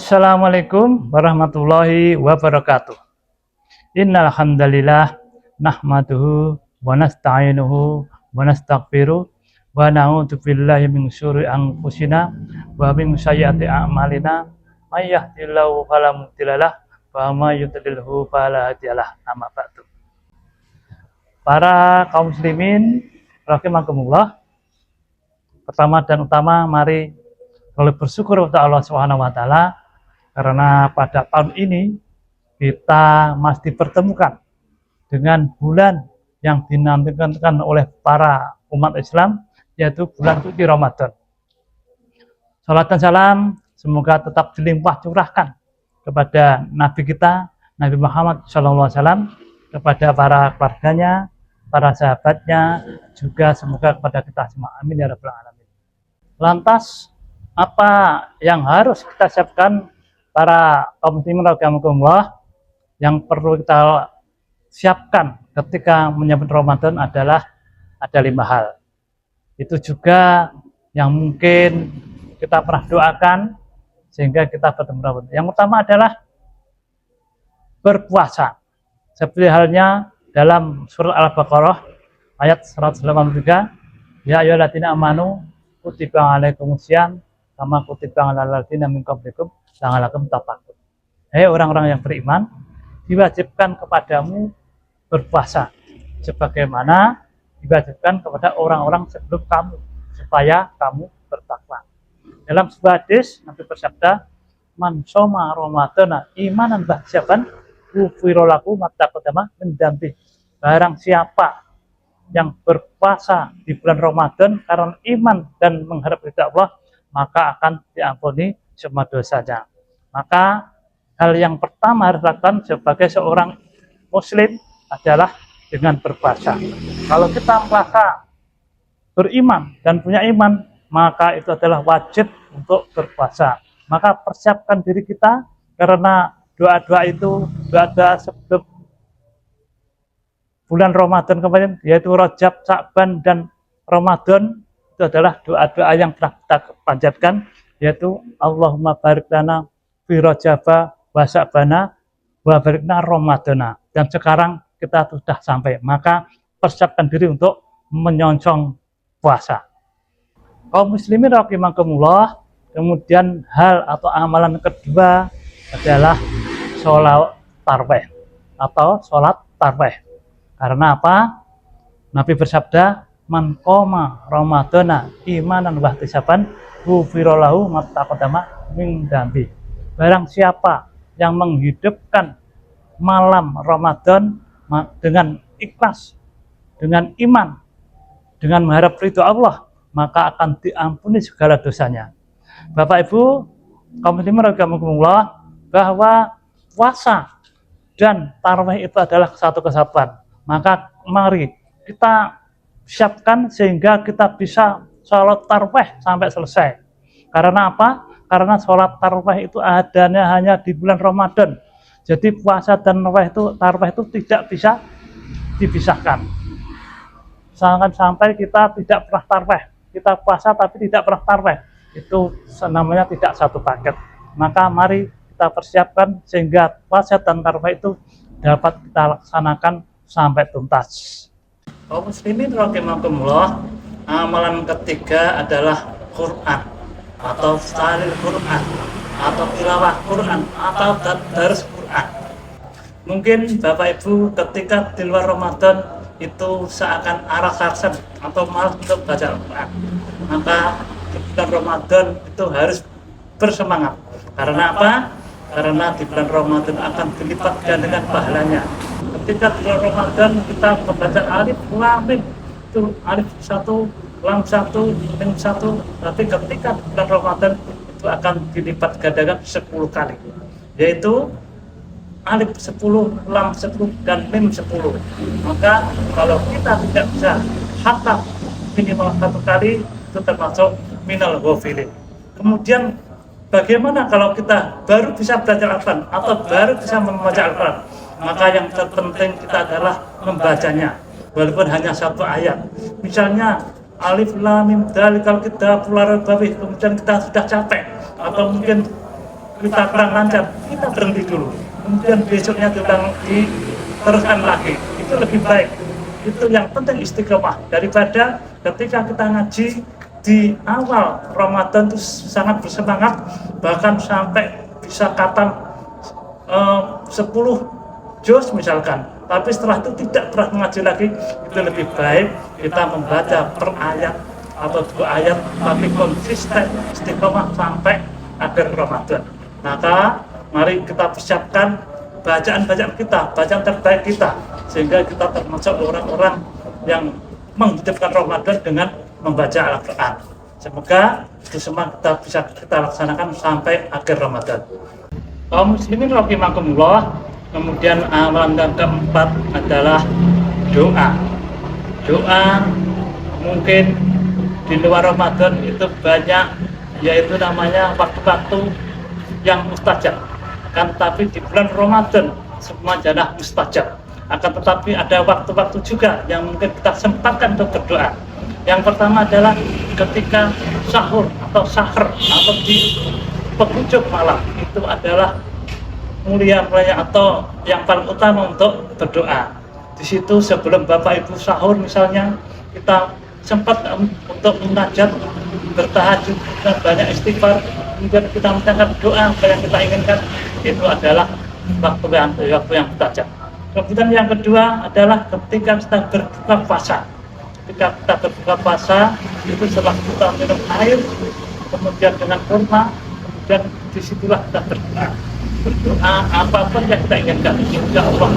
Assalamualaikum warahmatullahi wabarakatuh. Innal hamdalillah nahmaduhu wa nasta'inuhu wa nastaghfiruh wa na'udzu billahi min syururi anfusina wa min sayyiati a'malina. May yahdihillahu fala mudhillalah wa may yudlilhu fala hadiyalah. Amma ba'du. Para kaum muslimin rahimakumullah. Pertama dan utama mari bersyukur kepada Allah Subhanahu wa taala karena pada tahun ini kita masih dipertemukan dengan bulan yang dinantikan oleh para umat Islam, yaitu bulan suci Ramadan. Salat dan salam semoga tetap dilimpah curahkan kepada Nabi kita, Nabi Muhammad SAW, kepada para keluarganya, para sahabatnya, juga semoga kepada kita semua. Amin ya rabbal alamin. Lantas, apa yang harus kita siapkan para kaum muslimin rahimakumullah? Yang perlu kita siapkan ketika menyambut Ramadan adalah ada 5 hal. Itu juga yang mungkin kita pernah doakan sehingga kita bertemu Ramadan. Yang pertama adalah berpuasa. Seperti halnya dalam surat Al-Baqarah ayat 183, ya ayyuhalladzina amanu kutiba alaikumusiyam kama kutiba alal ladzina min qablikum la'allakum tattaqun. Hei orang-orang yang beriman, diwajibkan kepadamu berpuasa sebagaimana diwajibkan kepada orang-orang sebelum kamu supaya kamu bertakwa. Dalam sebuah hadis Nabi bersabda, man shoma ramadhana imanan bahjaban ghufira lahu ma taqaddama min dzambi. Barang siapa yang berpuasa di bulan Ramadan karena iman dan mengharap ridha Allah, maka akan diampuni semua dosanya. Maka hal yang pertama harus dilakukan sebagai seorang muslim adalah dengan berpuasa. Kalau kita merasa beriman dan punya iman, maka itu adalah wajib untuk berpuasa. Maka persiapkan diri kita, karena doa-doa itu, doa-doa sebelum bulan Ramadan kemarin, yaitu Rajab, Sya'ban, dan Ramadan, itu adalah doa-doa yang telah kita panjatkan, yaitu Allahumma barik lana fi Rajaba wa Sya'bana wa barik lana Ramadana. Dan sekarang kita sudah sampai, maka persiapkan diri untuk menyongsong puasa. Kaum muslimin rahimakumullah, kemudian hal atau amalan kedua adalah sholat tarawih atau sholat tarawih. Karena apa? Nabi bersabda, man qoma ramadhana imanan wa ihtisaban ghufira lahu ma taqaddama min dzambi. Barang siapa yang menghidupkan malam Ramadan dengan ikhlas, dengan iman, dengan mengharap ridho Allah, maka akan diampuni segala dosanya. Bapak Ibu, kaum muslimin rahimakumullah, bahwa puasa dan tarawih itu adalah satu kesatuan. Maka mari kita siapkan sehingga kita bisa sholat tarawih sampai selesai. Karena apa? Karena sholat tarawih itu adanya hanya di bulan Ramadan. Jadi puasa dan tarawih itu tidak bisa dipisahkan. Jangan sampai kita tidak pernah tarawih, kita puasa tapi tidak pernah tarawih. Itu namanya tidak satu paket. Maka mari kita persiapkan sehingga puasa dan tarawih itu dapat kita laksanakan sampai tuntas. Kaum muslimin rahimakumullah, amalan ketiga adalah Quran atau ta'lil Quran atau tilawah Quran atau tadarus Quran. Mungkin Bapak Ibu ketika di luar Ramadan itu seakan aras-arasan atau malas untuk baca Al-Quran. Maka di bulan Ramadan itu harus bersemangat. Karena apa? Karena di bulan Ramadan akan dilipat gandakan pahalanya. Ketika di bulan Ramadan kita membaca alif lam mim, itu alif 1, lam 1, mim 1, tapi ketika di bulan Ramadan itu akan dilipat gandakan 10 kali, yaitu alif 10, lam 10, dan mim 10. Maka kalau kita tidak bisa khatam minimal 1 kali, itu termasuk minal ghafilin. Kemudian bagaimana kalau kita baru bisa belajar Al-Quran atau baru bisa membaca Al-Quran? Maka yang terpenting kita adalah membacanya, walaupun hanya 1 ayat. Misalnya alif lam mim dzalikal kitabul la raiba fihi, kemudian kita sudah capek, atau mungkin kita kurang lancar, kita berhenti dulu. Kemudian besoknya diteruskan lagi. Itu lebih baik. Itu yang penting istiqomah daripada ketika kita ngaji di awal Ramadan itu sangat bersemangat, bahkan sampai bisa khatam 10 juz misalkan, tapi setelah itu tidak pernah mengaji lagi. Itu lebih baik kita membaca per ayat atau 2 ayat, tapi konsisten istiqomah sampai akhir Ramadan. Maka mari kita persiapkan bacaan-bacaan kita, bacaan terbaik kita, sehingga kita termasuk orang-orang yang menghidupkan Ramadan dengan membaca Al-Quran. Semoga itu semua kita bisa kita laksanakan sampai akhir Ramadan. Kaum muslimin rahimakumullah. Kemudian amalan yang keempat adalah doa. Doa mungkin di luar Ramadan itu banyak, yaitu namanya waktu-waktu yang mustajab. Kan tapi di bulan Ramadan semua adalah mustajab. Akan tetapi ada waktu-waktu juga yang mungkin kita sempatkan untuk berdoa. Yang pertama adalah ketika sahur atau sahur atau di penghujung malam, itu adalah mulia atau yang paling utama untuk berdoa. Di situ sebelum Bapak Ibu sahur misalnya, kita sempat untuk munajat, bertahajud dan banyak istighfar, kemudian kita mengucapkan doa apa yang kita inginkan. Itu adalah waktu yang mustajab. Kemudian yang kedua adalah ketika kita berbuka puasa. Ketika kita berbuka puasa, itu setelah kita minum air, kemudian dengan kurma, kemudian disitulah kita berdoa. Berdoa apapun yang kita inginkan, insya Allah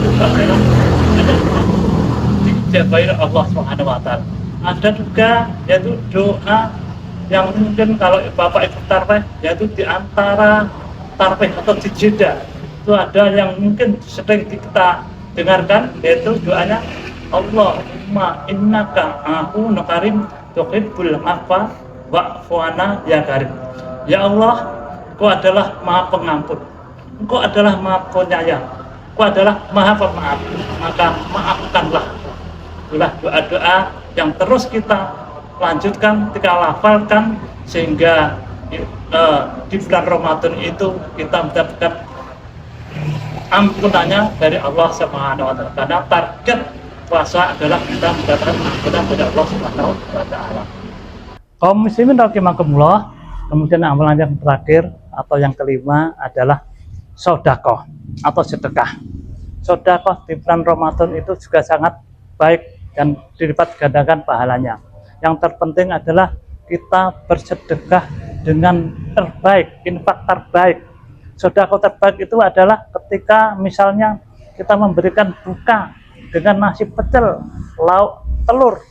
dijabai Allah Subhanahu wa Ta'ala. Ada juga yaitu doa yang mungkin kalau Bapak Ibu tarwih, yaitu di antara tarwih atau di jeda, itu ada yang mungkin sering kita dengarkan, yaitu doanya Allahumma innaka afuwwun karim tuhibbul afwa wa'fu anna ya karim. Ya Allah, Engkau adalah Maha Pengampun, Engkau adalah Maha Penyayang, Engkau adalah Maha Pemaaf, maka maafkanlah. Itulah doa-doa yang terus kita lanjutkan, kita lafalkan, sehingga di bulan Ramadan itu kita mendapatkan ampunannya dari Allah Subhanahu wa Ta'ala. Karena target puasa adalah kita mendapatkan ampunan dari Allah Subhanahu wa Ta'ala. Kaum muslimin rahimakumullah. Kemudian amalan yang terakhir atau yang kelima adalah sedekah atau sedekah. Sedekah di bulan Ramadan itu juga sangat baik dan dilipat gandakan pahalanya. Yang terpenting adalah kita bersedekah dengan terbaik, infak terbaik. Sedekah terbaik itu adalah ketika misalnya kita memberikan buka dengan nasi pecel, lauk, telur,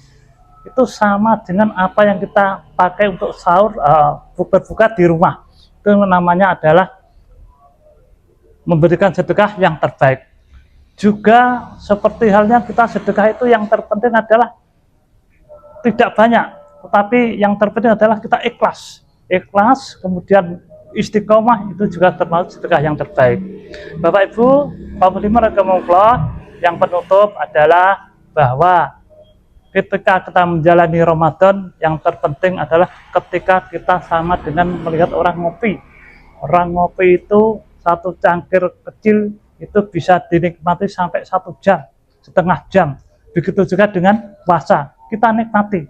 itu sama dengan apa yang kita pakai untuk sahur, berbuka di rumah. Itu namanya adalah memberikan sedekah yang terbaik. Juga seperti halnya kita sedekah itu yang terpenting adalah tidak banyak, tetapi yang terpenting adalah kita ikhlas. Ikhlas, kemudian istiqomah, itu juga termasuk sedekah yang terbaik. Bapak Ibu, kaum muslimin rahimakumullah, yang penutup adalah bahwa ketika kita menjalani Ramadan, yang terpenting adalah ketika kita sama dengan melihat orang ngopi. Orang ngopi itu satu cangkir kecil itu bisa dinikmati sampai 1 jam, setengah jam. Begitu juga dengan puasa, kita nikmati,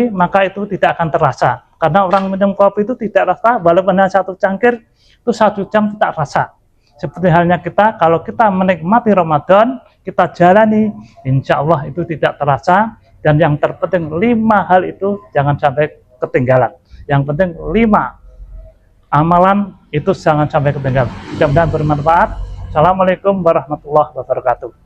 maka itu tidak akan terasa. Karena orang minum kopi itu tidak rasa, walaupun hanya 1 cangkir, itu 1 jam tidak rasa. Seperti halnya kita, kalau kita menikmati Ramadan, kita jalani, insya Allah itu tidak terasa. Dan yang terpenting 5 hal itu jangan sampai ketinggalan. Yang penting 5 amalan itu jangan sampai ketinggalan. Mudah-mudahan bermanfaat. Assalamualaikum warahmatullahi wabarakatuh.